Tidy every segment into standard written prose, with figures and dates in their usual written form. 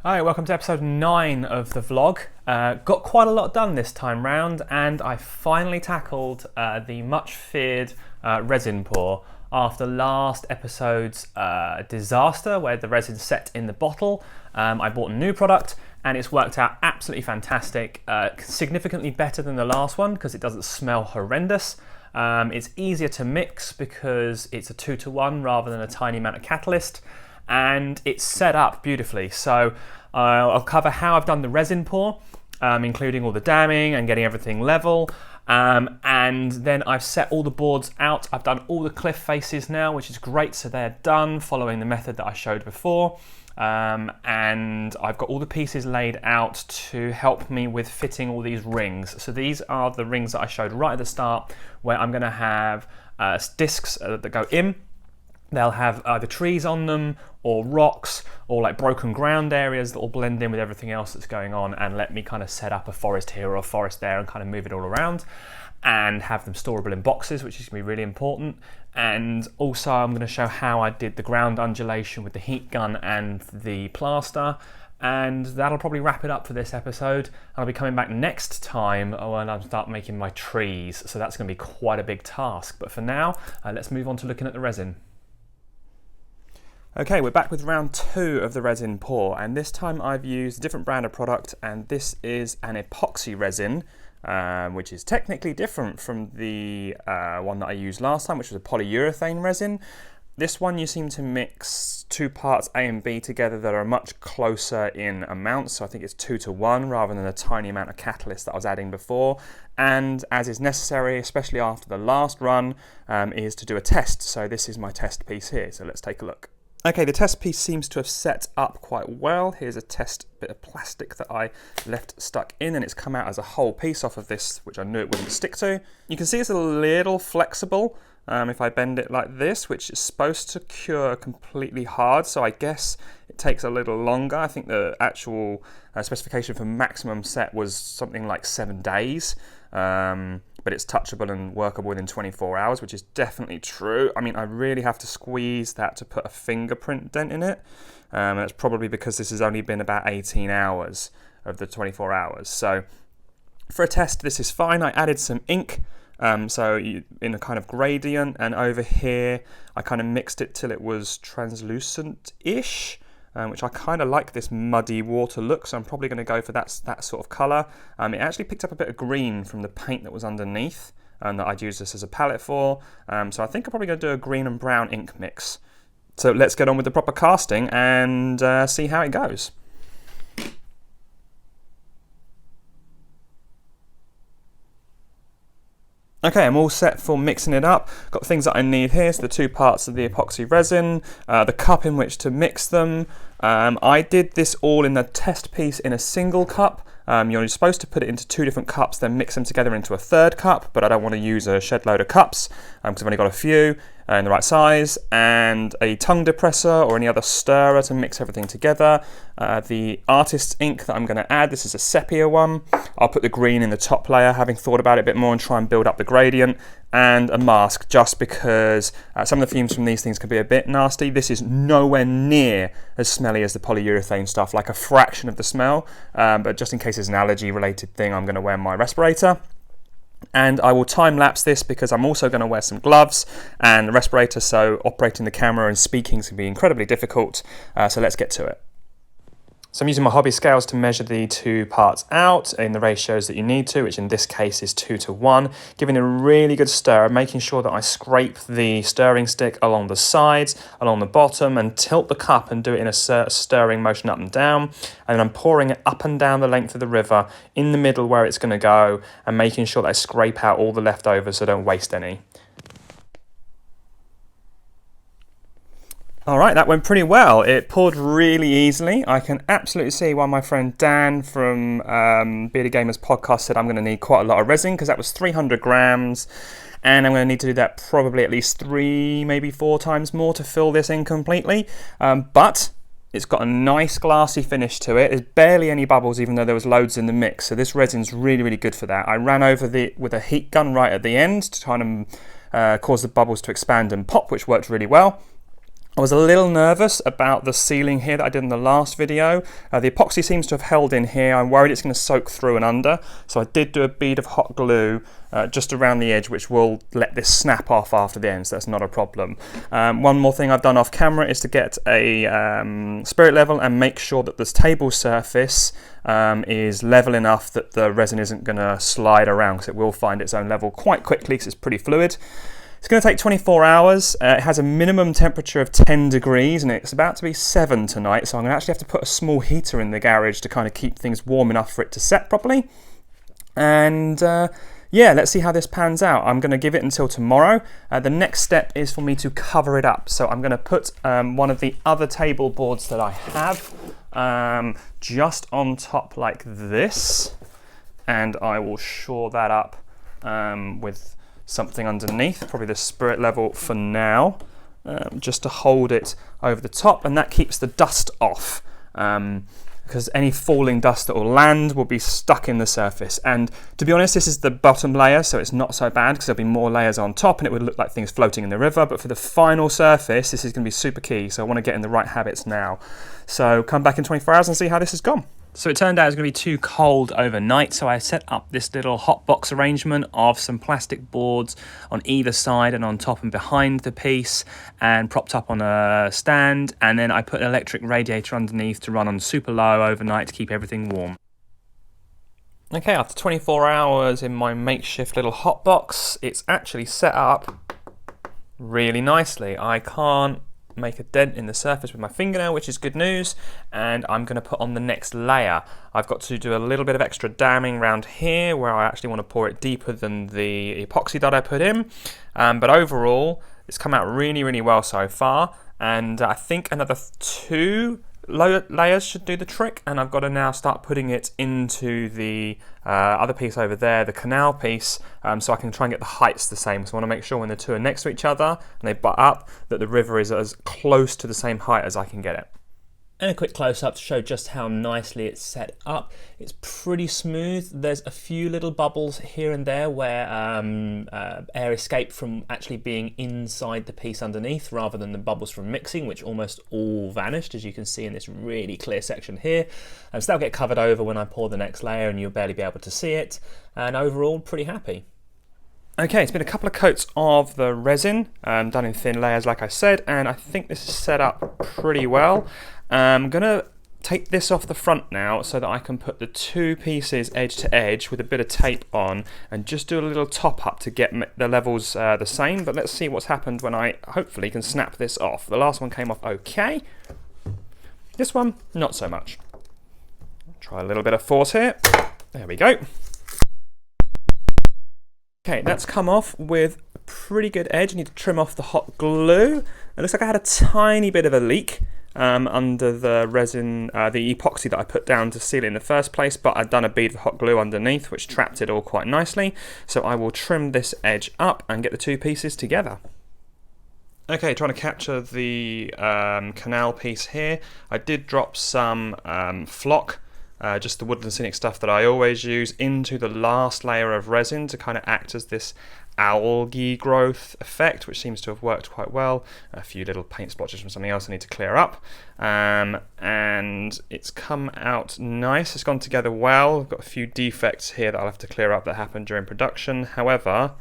Hi, welcome to episode 9 of the vlog. Got quite a lot done this time round, and I finally tackled the much feared resin pour after last episode's disaster where the resin set in the bottle. I bought a new product and it's worked out absolutely fantastic, significantly better than the last one because it doesn't smell horrendous. It's easier to mix because it's a 2-to-1 rather than a tiny amount of catalyst. And it's set up beautifully. So I'll cover how I've done the resin pour, including all the damming and getting everything level. And then I've set all the boards out. I've done all the cliff faces now, which is great. So they're done following the method that I showed before. And I've got all the pieces laid out to help me with fitting all these rings. So these are the rings that I showed right at the start, where I'm going to have discs that go in. They'll have either trees on them or rocks or like broken ground areas that will blend in with everything else that's going on and let me kind of set up a forest here or a forest there and kind of move it all around and have them storable in boxes, which is going to be really important. And also I'm going to show how I did the ground undulation with the heat gun and the plaster. And that'll probably wrap it up for this episode. I'll be coming back next time when I start making my trees. So that's going to be quite a big task. But for now, let's move on to looking at the resin. Okay, we're back with round 2 of the resin pour, and this time I've used a different brand of product, and this is an epoxy resin, which is technically different from the one that I used last time, which was a polyurethane resin. This one you seem to mix 2 parts A and B together that are much closer in amounts, so I think it's 2-to-1 rather than a tiny amount of catalyst that I was adding before. And as is necessary, especially after the last run, is to do a test. So this is my test piece here, so let's take a look. Okay, the test piece seems to have set up quite well. Here's a test bit of plastic that I left stuck in, and it's come out as a whole piece off of this, which I knew it wouldn't stick to. You can see it's a little flexible if I bend it like this, which is supposed to cure completely hard, so I guess it takes a little longer. I think the actual specification for maximum set was something like 7 days. But it's touchable and workable within 24 hours, which is definitely true. I mean, I really have to squeeze that to put a fingerprint dent in it. And that's probably because this has only been about 18 hours of the 24 hours. So for a test, this is fine. I added some ink, in a kind of gradient, and over here, I kind of mixed it till it was translucent-ish. Which I kind of like this muddy water look, so I'm probably going to go for that sort of colour. It actually picked up a bit of green from the paint that was underneath that I'd use this as a palette for. So I think I'm probably going to do a green and brown ink mix. So let's get on with the proper casting and see how it goes. Okay, I'm all set for mixing it up. Got the things that I need here, so the 2 parts of the epoxy resin, the cup in which to mix them. I did this all in the test piece in a single cup. You're supposed to put it into 2 different cups, then mix them together into a 3rd cup, but I don't want to use a shed load of cups because I've only got a few in the right size, and a tongue depressor or any other stirrer to mix everything together. The artist's ink that I'm going to add, this is a sepia one. I'll put the green in the top layer, having thought about it a bit more and try and build up the gradient, and a mask just because some of the fumes from these things can be a bit nasty. This is nowhere near as smelly as the polyurethane stuff, like a fraction of the smell, but just in case it's an allergy related thing, I'm going to wear my respirator. And I will time lapse this because I'm also going to wear some gloves and the respirator, so operating the camera and speaking is going to be incredibly difficult. So let's get to it. So I'm using my hobby scales to measure the 2 parts out in the ratios that you need to, which in this case is 2-to-1. Giving it a really good stir, making sure that I scrape the stirring stick along the sides, along the bottom, and tilt the cup and do it in a stirring motion up and down. And then I'm pouring it up and down the length of the river, in the middle where it's going to go, and making sure that I scrape out all the leftovers so I don't waste any. Alright, that went pretty well. It poured really easily. I can absolutely see why my friend Dan from Bearded Gamers podcast said I'm going to need quite a lot of resin, because that was 300 grams, and I'm going to need to do that probably at least 3, maybe 4 times more to fill this in completely. But it's got a nice glassy finish to it. There's barely any bubbles, even though there was loads in the mix. So this resin's really, really good for that. I ran over with a heat gun right at the end to try and cause the bubbles to expand and pop, which worked really well. I was a little nervous about the sealing here that I did in the last video. The epoxy seems to have held in here. I'm worried it's going to soak through and under. So I did do a bead of hot glue just around the edge, which will let this snap off after the end, so that's not a problem. One more thing I've done off camera is to get a spirit level and make sure that this table surface is level enough that the resin isn't going to slide around, because it will find its own level quite quickly because it's pretty fluid. It's going to take 24 hours. It has a minimum temperature of 10 degrees and it's about to be 7 tonight, so I'm going to actually have to put a small heater in the garage to kind of keep things warm enough for it to set properly. And yeah, let's see how this pans out. I'm going to give it until tomorrow. The next step is for me to cover it up. So I'm going to put one of the other table boards that I have just on top like this, and I will shore that up with something underneath, probably the spirit level for now, just to hold it over the top, and that keeps the dust off, because any falling dust that will land will be stuck in the surface. And to be honest, this is the bottom layer, so it's not so bad because there'll be more layers on top and it would look like things floating in the river. But for the final surface, this is going to be super key, so I want to get in the right habits now. So come back in 24 hours and see how this has gone. So it turned out it was going to be too cold overnight, so I set up this little hot box arrangement of some plastic boards on either side and on top and behind the piece, and propped up on a stand, and then I put an electric radiator underneath to run on super low overnight to keep everything warm. Okay, after 24 hours in my makeshift little hot box, it's actually set up really nicely. I can't make a dent in the surface with my fingernail, which is good news, and I'm going to put on the next layer. I've got to do a little bit of extra damming around here where I actually want to pour it deeper than the epoxy that I put in, but overall it's come out really well so far, and I think another 2 layers should do the trick, and I've got to now start putting it into the other piece over there, the canal piece, so I can try and get the heights the same. So I want to make sure when the two are next to each other and they butt up that the river is as close to the same height as I can get it. And a quick close-up to show just how nicely it's set up. It's pretty smooth. There's a few little bubbles here and there where air escaped from actually being inside the piece underneath rather than the bubbles from mixing, which almost all vanished, as you can see in this really clear section here. And so that'll get covered over when I pour the next layer and you'll barely be able to see it. And overall, pretty happy. Okay, it's been a couple of coats of the resin, done in thin layers like I said, and I think this is set up pretty well. I'm going to take this off the front now so that I can put the 2 pieces edge to edge with a bit of tape on and just do a little top up to get the levels the same. But let's see what's happened when I hopefully can snap this off. The last one came off okay. This one, not so much. Try a little bit of force here. There we go. Okay, that's come off with a pretty good edge. I need to trim off the hot glue. It looks like I had a tiny bit of a leak under the resin, the epoxy that I put down to seal it in the first place, but I'd done a bead of hot glue underneath which trapped it all quite nicely. So I will trim this edge up and get the 2 pieces together. Okay, trying to capture the canal piece here. I did drop some flock, just the woodland scenic stuff that I always use, into the last layer of resin to kind of act as this algae growth effect, which seems to have worked quite well. A few little paint splotches from something else I need to clear up, and it's come out nice. It's gone together well. I've got a few defects here that I'll have to clear up that happened during production. However,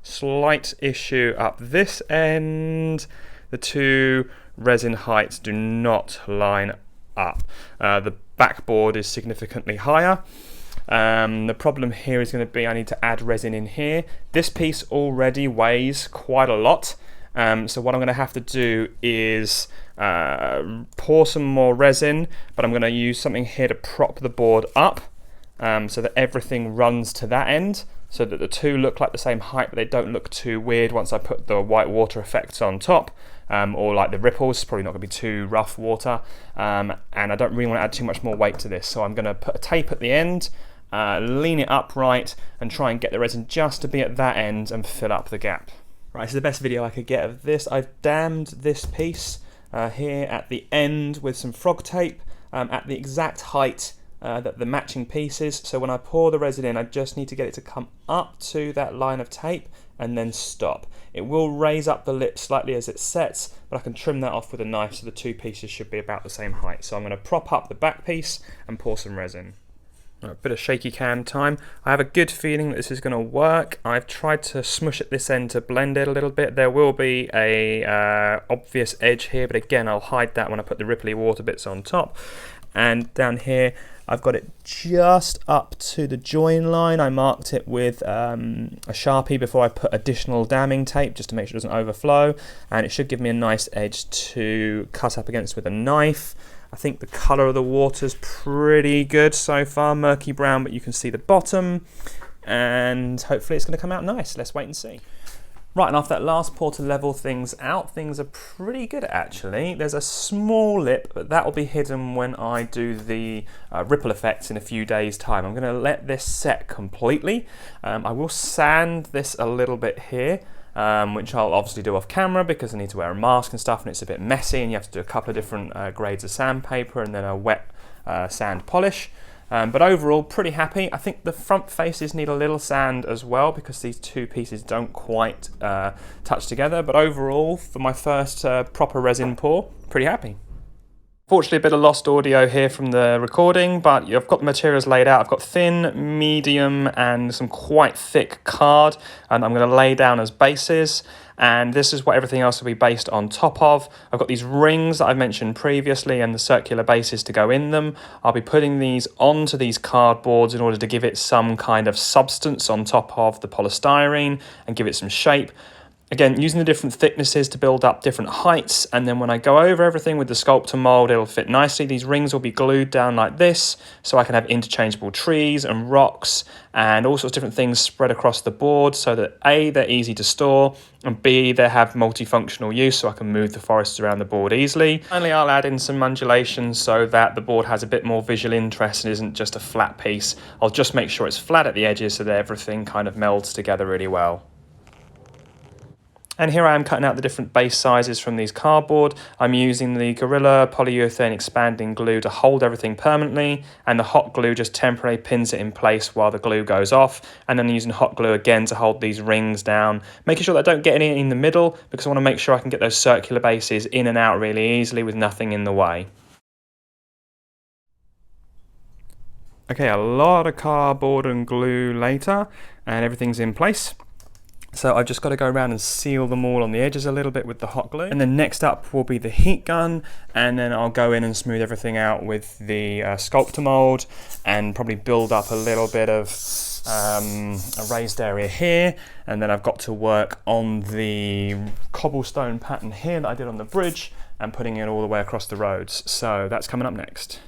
slight issue up this end. The 2 resin heights do not line up. The backboard is significantly higher. The problem here is going to be I need to add resin in here. This piece already weighs quite a lot, so what I'm going to have to do is pour some more resin, but I'm going to use something here to prop the board up so that everything runs to that end, so that the 2 look like the same height but they don't look too weird once I put the white water effects on top, or like the ripples. It's probably not going to be too rough water, and I don't really want to add too much more weight to this, so I'm going to put a tape at the end, lean it upright and try and get the resin just to be at that end and fill up the gap. Right, this is the best video I could get of this. I've dammed this piece here at the end with some frog tape at the exact height the matching pieces. So when I pour the resin in, I just need to get it to come up to that line of tape and then stop. It will raise up the lip slightly as it sets, but I can trim that off with a knife so the two pieces should be about the same height. So I'm going to prop up the back piece and pour some resin. A bit of shaky cam time. I have a good feeling that this is going to work. I've tried to smush at this end to blend it a little bit. There will be a obvious edge here, but again I'll hide that when I put the ripply water bits on top. And down here I've got it just up to the join line. I marked it with a Sharpie before I put additional damming tape just to make sure it doesn't overflow, and it should give me a nice edge to cut up against with a knife. I think the colour of the water's pretty good so far, murky brown, but you can see the bottom, and hopefully it's going to come out nice. Let's wait and see. Right, and after that last pour to level things out, things are pretty good actually. There's a small lip, but that will be hidden when I do the ripple effects in a few days' time. I'm going to let this set completely. I will sand this a little bit here, which I'll obviously do off camera because I need to wear a mask and stuff, and it's a bit messy, and you have to do a couple of different grades of sandpaper and then a wet sand polish. But overall, pretty happy. I think the front faces need a little sand as well because these two pieces don't quite touch together. But overall, for my first proper resin pour, pretty happy. Fortunately, a bit of lost audio here from the recording, but I've got the materials laid out. I've got thin, medium, and some quite thick card, and I'm going to lay down as bases. And this is what everything else will be based on top of. I've got these rings that I mentioned previously and the circular bases to go in them. I'll be putting these onto these cardboards in order to give it some kind of substance on top of the polystyrene and give it some shape. Again, using the different thicknesses to build up different heights, and then when I go over everything with the sculptor mold, it'll fit nicely. These rings will be glued down like this, so I can have interchangeable trees and rocks and all sorts of different things spread across the board so that A, they're easy to store, and B, they have multifunctional use so I can move the forests around the board easily. Finally, I'll add in some undulations so that the board has a bit more visual interest and isn't just a flat piece. I'll just make sure it's flat at the edges so that everything kind of melds together really well. And here I am cutting out the different base sizes from these cardboard. I'm using the Gorilla polyurethane expanding glue to hold everything permanently, and the hot glue just temporarily pins it in place while the glue goes off, and then using hot glue again to hold these rings down, making sure that I don't get any in the middle because I want to make sure I can get those circular bases in and out really easily with nothing in the way. Okay, a lot of cardboard and glue later, and everything's in place. So I've just got to go around and seal them all on the edges a little bit with the hot glue. And then next up will be the heat gun, and then I'll go in and smooth everything out with the sculptor mold and probably build up a little bit of a raised area here. And then I've got to work on the cobblestone pattern here that I did on the bridge and putting it all the way across the roads. So that's coming up next.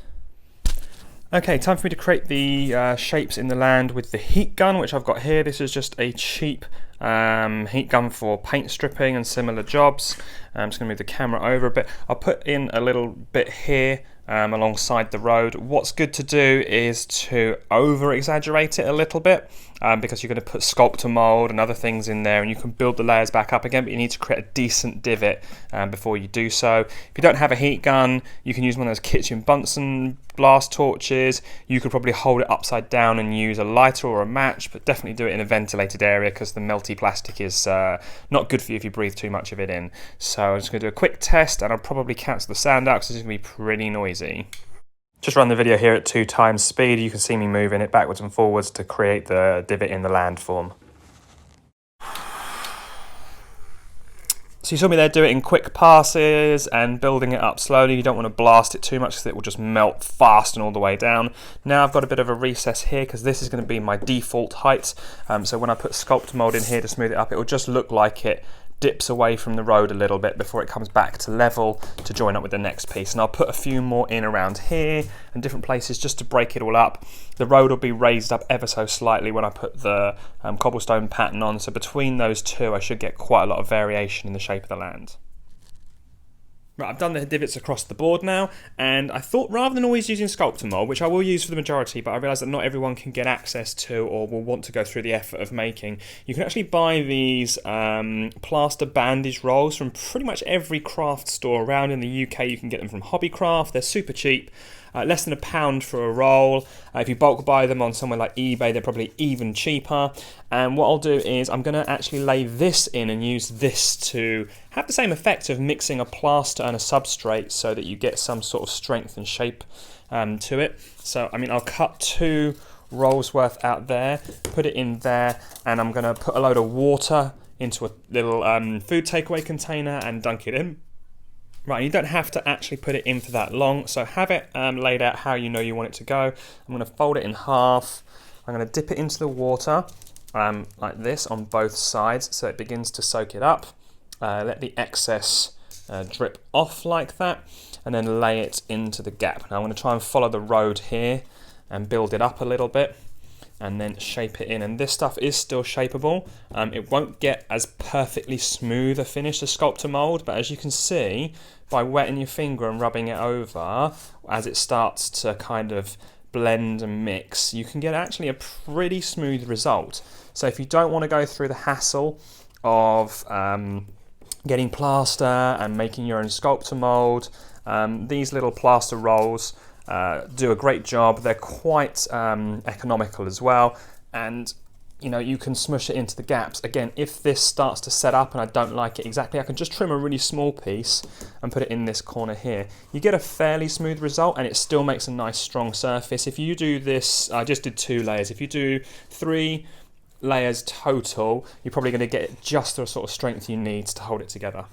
Okay, time for me to create the shapes in the land with the heat gun, which I've got here. This is just a cheap heat gun for paint stripping and similar jobs. I'm just going to move the camera over a bit. I'll put in a little bit here alongside the road. What's good to do is to over exaggerate it a little bit because you're going to put sculptor mold and other things in there, and you can build the layers back up again, but you need to create a decent divot before you do so. If you don't have a heat gun, you can use one of those kitchen Bunsen blast torches. You could probably hold it upside down and use a lighter or a match, but definitely do it in a ventilated area because the melty plastic is not good for you if you breathe too much of it in. So I'm just going to do a quick test, and I'll probably cancel the sound out because it's going to be pretty noisy. Just run the video here at 2x speed. You can see me moving it backwards and forwards to create the divot in the landform. So you saw me there do it in quick passes and building it up slowly. You don't want to blast it too much because it will just melt fast and all the way down. Now I've got a bit of a recess here because this is going to be my default height. So when I put sculpt mold in here to smooth it up, it will just look like it dips away from the road a little bit before it comes back to level to join up with the next piece. And I'll put a few more in around here and different places just to break it all up. The road will be raised up ever so slightly when I put the cobblestone pattern on, so between those two I should get quite a lot of variation in the shape of the land. Right, I've done the divots across the board now, and I thought rather than always using sculptor mould, which I will use for the majority, but I realised that not everyone can get access to or will want to go through the effort of making, you can actually buy these plaster bandage rolls from pretty much every craft store around in the UK. You can get them from Hobbycraft, they're super cheap. Less than £1 for a roll. If you bulk buy them on somewhere like eBay, they're probably even cheaper. And what I'll do is I'm going to actually lay this in and use this to have the same effect of mixing a plaster and a substrate so that you get some sort of strength and shape to it. So, I mean, I'll cut 2 rolls worth out there, put it in there, and I'm going to put a load of water into a little food takeaway container and dunk it in. Right, you don't have to actually put it in for that long, so have it laid out how you know you want it to go. I'm going to fold it in half. I'm going to dip it into the water like this on both sides so it begins to soak it up. Let the excess drip off like that, and then lay it into the gap. Now I'm going to try and follow the road here and build it up a little bit, and then shape it in. And this stuff is still shapeable. It won't get as perfectly smooth a finish as sculptor mould, but as you can see, by wetting your finger and rubbing it over, as it starts to kind of blend and mix, you can get actually a pretty smooth result. So if you don't want to go through the hassle of getting plaster and making your own sculptor mould, these little plaster rolls do a great job. They're quite economical as well, and you know, you can smush it into the gaps. Again, if this starts to set up and I don't like it exactly, I can just trim a really small piece and put it in this corner here. You get a fairly smooth result, and it still makes a nice strong surface. If you do this, I just did 2 layers. If you do 3 layers total, you're probably going to get just the sort of strength you need to hold it together.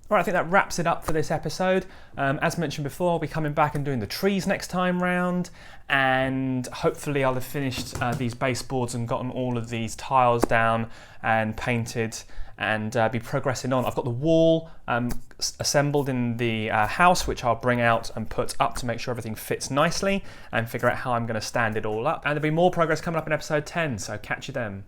Right, I think that wraps it up for this episode. As mentioned before, I'll be coming back and doing the trees next time round, and hopefully I'll have finished these baseboards and gotten all of these tiles down and painted, and be progressing on. I've got the wall assembled in the house, which I'll bring out and put up to make sure everything fits nicely, and figure out how I'm going to stand it all up. And there'll be more progress coming up in episode 10, so catch you then.